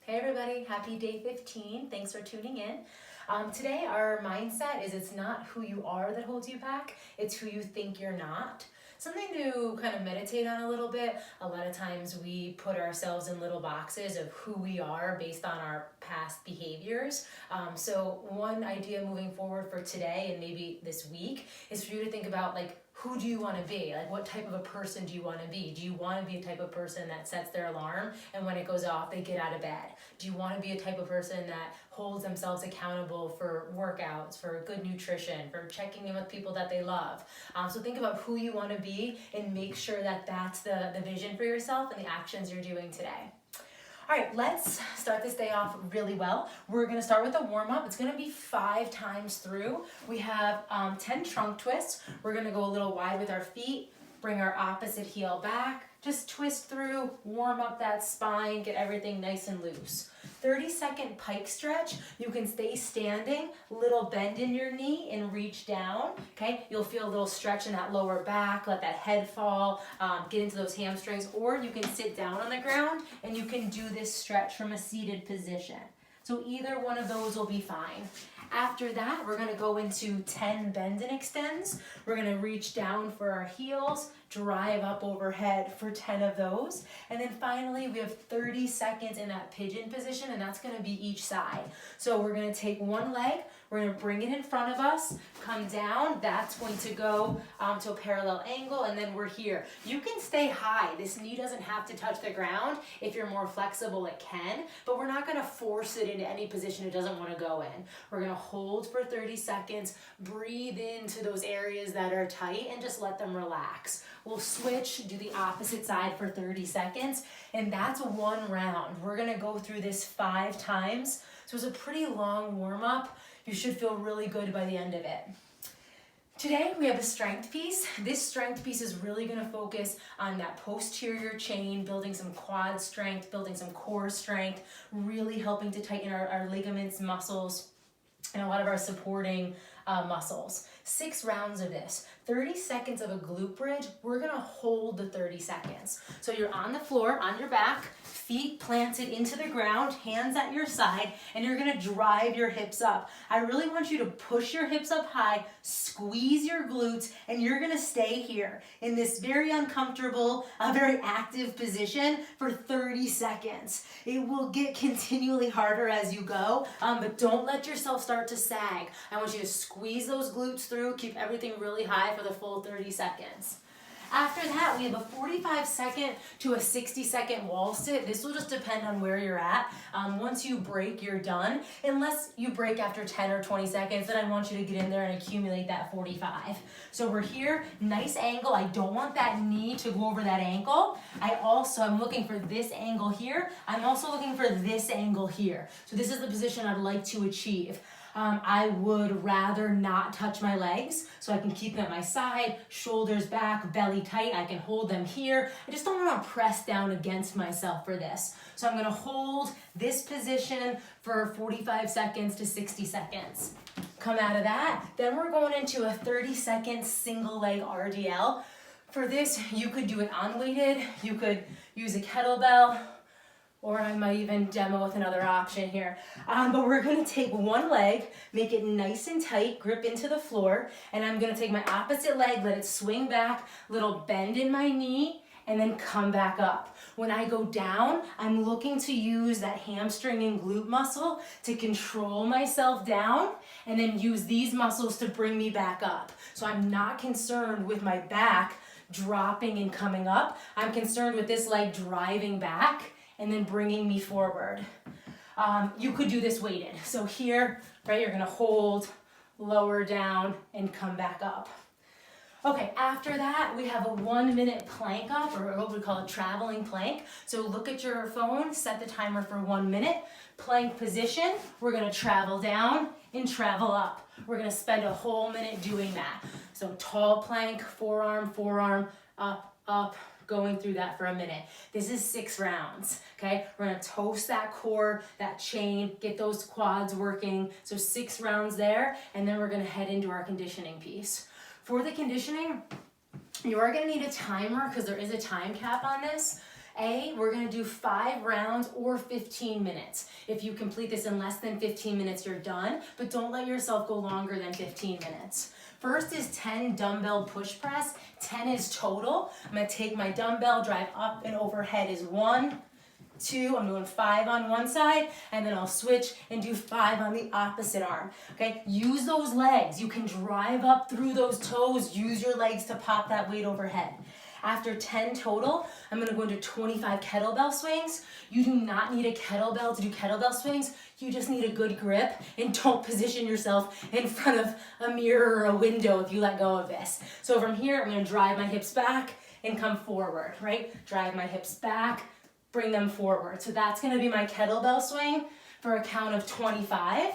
Hey everybody, happy day 15. Thanks for tuning in. Today our mindset is it's not who you are that holds you back, it's who you think you're not. Something to kind of meditate on a little bit. A lot of times we put ourselves in little boxes of who we are based on our past behaviors. So one idea moving forward for today and maybe this week is for you to think about who do you want to be? Like what type of a person do you want to be? Do you want to be a type of person that sets their alarm and when it goes off they get out of bed? Do you want to be a type of person that holds themselves accountable for workouts, for good nutrition, for checking in with people that they love? So think about who you want to be and make sure that that's the vision for yourself and the actions you're doing today. All right, let's start this day off really well. We're gonna start with a warm up. It's gonna be 5 times through. We have 10 trunk twists. We're gonna go a little wide with our feet, bring our opposite heel back, just twist through, warm up that spine, get everything nice and loose. 30-second pike stretch. You can stay standing, little bend in your knee and reach down, okay? You'll feel a little stretch in that lower back, let that head fall, get into those hamstrings, or you can sit down on the ground and you can do this stretch from a seated position. So either one of those will be fine. After that, we're gonna go into 10 bend and extends. We're gonna reach down for our heels, drive up overhead for 10 of those. And then finally, we have 30 seconds in that pigeon position, and that's gonna be each side. So we're gonna take one leg, we're gonna bring it in front of us, come down, that's going to go to a parallel angle, and then we're here. You can stay high. This knee doesn't have to touch the ground. If you're more flexible, it can, but we're not gonna force it into any position it doesn't wanna go in. We're gonna hold for 30 seconds, breathe into those areas that are tight, and just let them relax. We'll switch, do the opposite side for 30 seconds, and that's one round. We're gonna go through this 5 times, so it's a pretty long warm-up. You should feel really good by the end of it. Today we have a strength piece. This strength piece is really gonna focus on that posterior chain, building some quad strength, building some core strength, really helping to tighten our ligaments, muscles, and a lot of our supporting muscles. 6 rounds of this, 30 seconds of a glute bridge. We're gonna hold the 30 seconds. So you're on the floor, on your back, feet planted into the ground, hands at your side, and you're gonna drive your hips up. I really want you to push your hips up high, squeeze your glutes, and you're gonna stay here in this very uncomfortable, very active position for 30 seconds. It will get continually harder as you go, but don't let yourself start to sag. I want you to squeeze those glutes through, keep everything really high for the full 30 seconds. After that, we have a 45-second to a 60-second wall sit. This will just depend on where you're at. Once you break, you're done. Unless you break after 10 or 20 seconds, then I want you to get in there and accumulate that 45. So we're here, nice angle. I don't want that knee to go over that ankle. I'm looking for this angle here. I'm also looking for this angle here. So this is the position I'd like to achieve. I would rather not touch my legs, so I can keep them at my side, shoulders back, belly tight. I can hold them here. I just don't want to press down against myself for this. So I'm going to hold this position for 45 seconds to 60 seconds. Come out of that. Then we're going into a 30-second single leg RDL. For this, you could do it unweighted. You could use a kettlebell, or I might even demo with another option here. But we're gonna take one leg, make it nice and tight, grip into the floor, and I'm gonna take my opposite leg, let it swing back, little bend in my knee, and then come back up. When I go down, I'm looking to use that hamstring and glute muscle to control myself down, and then use these muscles to bring me back up. So I'm not concerned with my back dropping and coming up. I'm concerned with this leg driving back and then bringing me forward. You could do this weighted. So here, right, you're gonna hold, lower down, and come back up. Okay, after that, we have a 1-minute plank up, or what we call a traveling plank. So look at your phone, set the timer for 1 minute. Plank position, we're gonna travel down and travel up. We're gonna spend a whole minute doing that. So tall plank, forearm, forearm, up, going through that for a minute. This is 6 rounds, okay? We're gonna toast that core, that chain, get those quads working. So 6 rounds there, and then we're gonna head into our conditioning piece. For the conditioning, you are gonna need a timer because there is a time cap on this. We're gonna do 5 rounds or 15 minutes. If you complete this in less than 15 minutes, you're done, but don't let yourself go longer than 15 minutes. First is 10 dumbbell push press. 10 is total. I'm gonna take my dumbbell, drive up and overhead is 1, 2, I'm doing 5 on one side, and then I'll switch and do 5 on the opposite arm, okay? Use those legs. You can drive up through those toes, use your legs to pop that weight overhead. After 10 total, I'm gonna go into 25 kettlebell swings. You do not need a kettlebell to do kettlebell swings. You just need a good grip, and don't position yourself in front of a mirror or a window if you let go of this. So from here, I'm gonna drive my hips back and come forward, right? Drive my hips back, bring them forward. So that's gonna be my kettlebell swing for a count of 25.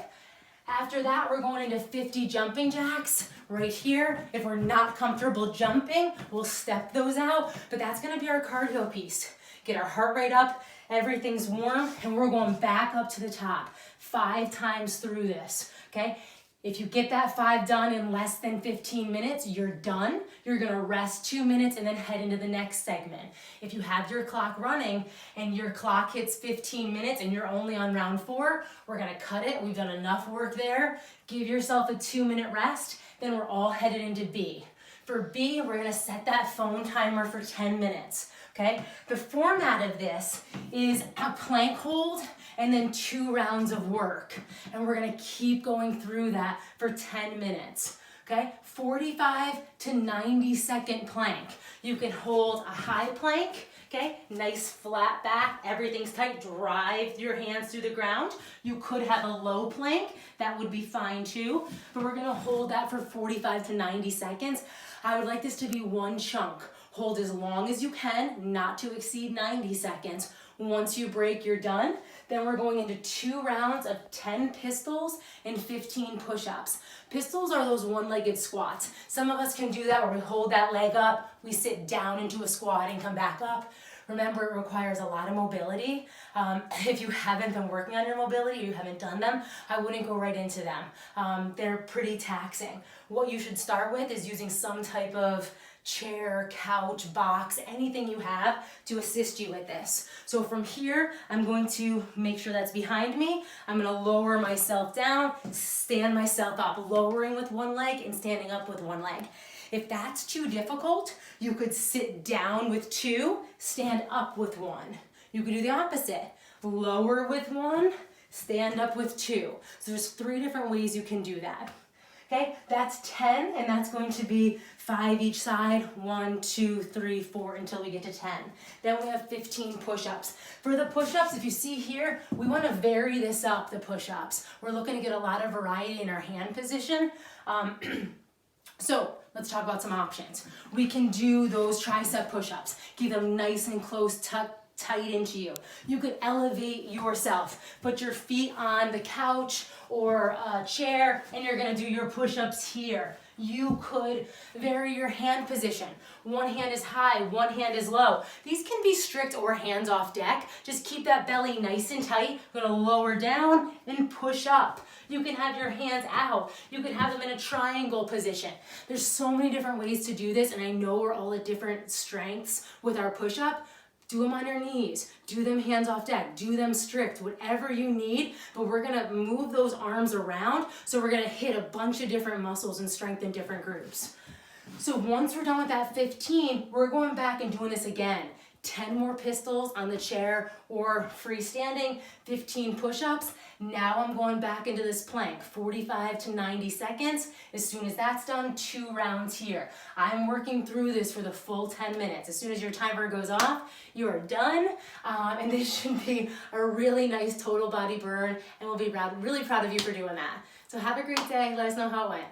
After that, we're going into 50 jumping jacks right here. If we're not comfortable jumping, we'll step those out, but that's gonna be our cardio piece. Get our heart rate up, everything's warm, and we're going back up to the top 5 times through this, okay? If you get that 5 done in less than 15 minutes, you're done. You're gonna rest 2 minutes and then head into the next segment. If you have your clock running and your clock hits 15 minutes and you're only on round 4, we're gonna cut it. We've done enough work there. Give yourself a 2-minute rest, then we're all headed into B. For B, we're gonna set that phone timer for 10 minutes, okay? The format of this is a plank hold and then 2 rounds of work. And we're gonna keep going through that for 10 minutes, okay? 45 to 90 second plank. You can hold a high plank, okay? Nice flat back, everything's tight, drive your hands through the ground. You could have a low plank, that would be fine too, but we're gonna hold that for 45 to 90 seconds. I would like this to be one chunk. Hold as long as you can, not to exceed 90 seconds. Once you break, you're done. Then we're going into 2 rounds of 10 pistols and 15 push-ups. Pistols are those one-legged squats. Some of us can do that where we hold that leg up, we sit down into a squat and come back up. Remember, it requires a lot of mobility. If you haven't been working on your mobility, you haven't done them, I wouldn't go right into them. They're pretty taxing. What you should start with is using some type of chair, couch, box, anything you have to assist you with this. So from here, I'm going to make sure that's behind me. I'm gonna lower myself down, stand myself up, lowering with one leg and standing up with one leg. If that's too difficult, you could sit down with 2, stand up with 1. You could do the opposite. Lower with 1, stand up with 2. So there's 3 different ways you can do that. Okay, that's 10, and that's going to be 5 each side, 1, 2, 3, 4, until we get to 10. Then we have 15 push-ups. For the push-ups, if you see here, we want to vary this up, the push-ups. We're looking to get a lot of variety in our hand position. So let's talk about some options. We can do those tricep push-ups. Keep them nice and close, tight into you. You could elevate yourself. Put your feet on the couch or a chair and you're gonna do your push-ups here. You could vary your hand position. One hand is high, one hand is low. These can be strict or hands off deck. Just keep that belly nice and tight. We're gonna lower down and push up. You can have your hands out. You can have them in a triangle position. There's so many different ways to do this, and I know we're all at different strengths with our push-up. Do them on your knees, do them hands off deck, do them strict, whatever you need, but we're gonna move those arms around, so we're gonna hit a bunch of different muscles and strengthen different groups. So once we're done with that 15, we're going back and doing this again. 10 more pistols on the chair or freestanding, 15 push-ups. Now I'm going back into this plank, 45 to 90 seconds. As soon as that's done, 2 rounds here. I'm working through this for the full 10 minutes. As soon as your timer goes off, you are done. And this should be a really nice total body burn, and we'll be really proud of you for doing that. So have a great day. Let us know how it went.